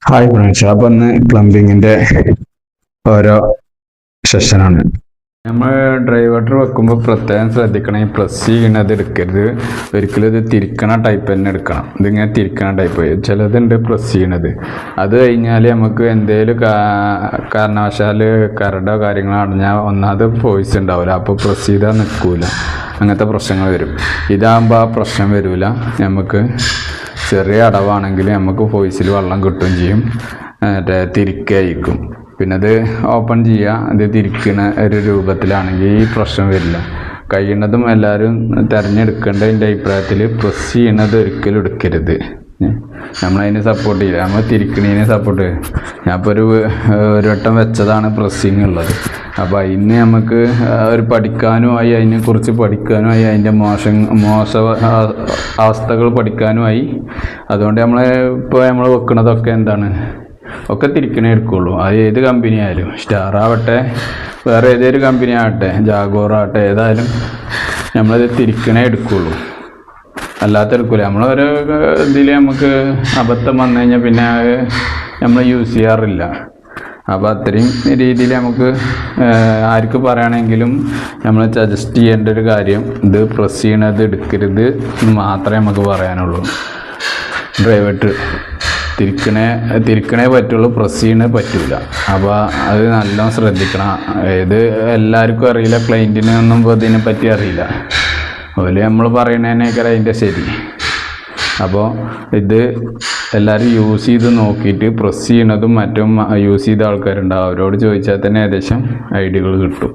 Hi friends, അപ്പൊ ഇന്ന് പ്ലംബിങ്ങിന്റെ ഓരോ സെഷനാണ്. നമ്മൾ ഡ്രൈവർ വെക്കുമ്പോൾ പ്രത്യേകം ശ്രദ്ധിക്കണം. ഈ പ്രസ് ചെയ്യണത് എടുക്കരുത്. ഒരിക്കലും ഇത് തിരിക്കണ ടൈപ്പ് തന്നെ എടുക്കണം. ഇതിങ്ങനെ തിരിക്കണ ടൈപ്പ്. ചിലതുണ്ട് പ്രസ് ചെയ്യണത്. അത് കഴിഞ്ഞാൽ നമുക്ക് എന്തെങ്കിലും കാരണവശാൽ കരടോ കാര്യങ്ങളോ അടഞ്ഞാൽ ഒന്നാമത് ഫോഴ്സ് ഉണ്ടാവില്ല. അപ്പോൾ പ്രസ് ചെയ്താൽ നിൽക്കൂല. അങ്ങനത്തെ പ്രശ്നങ്ങൾ വരും. ഇതാകുമ്പോൾ ആ പ്രശ്നം വരില്ല. നമുക്ക് ചെറിയ അടവാണെങ്കിൽ നമുക്ക് ഫോഴ്സിൽ വെള്ളം കിട്ടുകയും ചെയ്യും. തിരിക്കായിരിക്കും. പിന്നെ അത് ഓപ്പൺ ചെയ്യുക. അത് തിരിക്കുന്ന ഒരു രൂപത്തിലാണെങ്കിൽ ഈ പ്രശ്നം വരില്ല. കഴിയുന്നതും എല്ലാവരും തിരഞ്ഞെടുക്കേണ്ട എൻ്റെ അഭിപ്രായത്തിൽ പ്രസ് ചെയ്യണത് ഒരിക്കലും എടുക്കരുത്. നമ്മളതിനെ സപ്പോർട്ട് ചെയ്യില്ല. നമ്മൾ തിരിക്കണതിനെ സപ്പോർട്ട് ചെയ്യും. ഞാനിപ്പോൾ ഒരു വട്ടം വെച്ചതാണ് പ്രസ്സിങ് ഉള്ളത്. അപ്പോൾ അതിന് നമുക്ക് ഒരു പഠിക്കാനുമായി, അതിനെക്കുറിച്ച് പഠിക്കാനുമായി, അതിൻ്റെ മോശ അവസ്ഥകൾ പഠിക്കാനുമായി. അതുകൊണ്ട് നമ്മൾ വെക്കണതൊക്കെ എന്താണ്, ഒക്കെ തിരിക്കണേ എടുക്കുള്ളൂ. അത് ഏത് കമ്പനി ആയാലും, സ്റ്റാർ ആവട്ടെ, വേറെ ഏതൊരു കമ്പനി ആവട്ടെ, ജാഗോർ ആവട്ടെ, ഏതായാലും നമ്മളത് തിരിക്കണേ എടുക്കുള്ളൂ. അല്ലാത്ത എടുക്കില്ല. നമ്മളൊരു ഇതിൽ നമുക്ക് അബദ്ധം വന്നു കഴിഞ്ഞാൽ പിന്നെ നമ്മൾ യൂസ് ചെയ്യാറില്ല. അപ്പോൾ അത്രയും രീതിയിൽ നമുക്ക് ആർക്ക് പറയുകയാണെങ്കിലും നമ്മൾ സജസ്റ്റ് ചെയ്യേണ്ട ഒരു കാര്യം, ഇത് പ്രസ് ചെയ്യണത് എടുക്കരുത് എന്ന് മാത്രമേ നമുക്ക് പറയാനുള്ളൂ. ഡ്രൈവർ തിരിക്കണേ പറ്റുള്ളൂ, പ്രസ് ചെയ്യണേ പറ്റില്ല. അപ്പോൾ അത് നല്ലോണം ശ്രദ്ധിക്കണം. ഇത് എല്ലാവർക്കും അറിയില്ല. ക്ലയൻറ്റിനൊന്നും ഇതിനെ പറ്റി അറിയില്ല. അതുപോലെ നമ്മൾ പറയണതിനേക്കാൾ അതിൻ്റെ ശരി. അപ്പോൾ ഇത് എല്ലാവരും യൂസ് ചെയ്ത് നോക്കിയിട്ട്, പ്രസ് ചെയ്യണതും മറ്റും യൂസ് ചെയ്ത ആൾക്കാരുണ്ടാവും, അവരോട് ചോദിച്ചാൽ തന്നെ ഏകദേശം ഐഡിയകൾ കിട്ടും.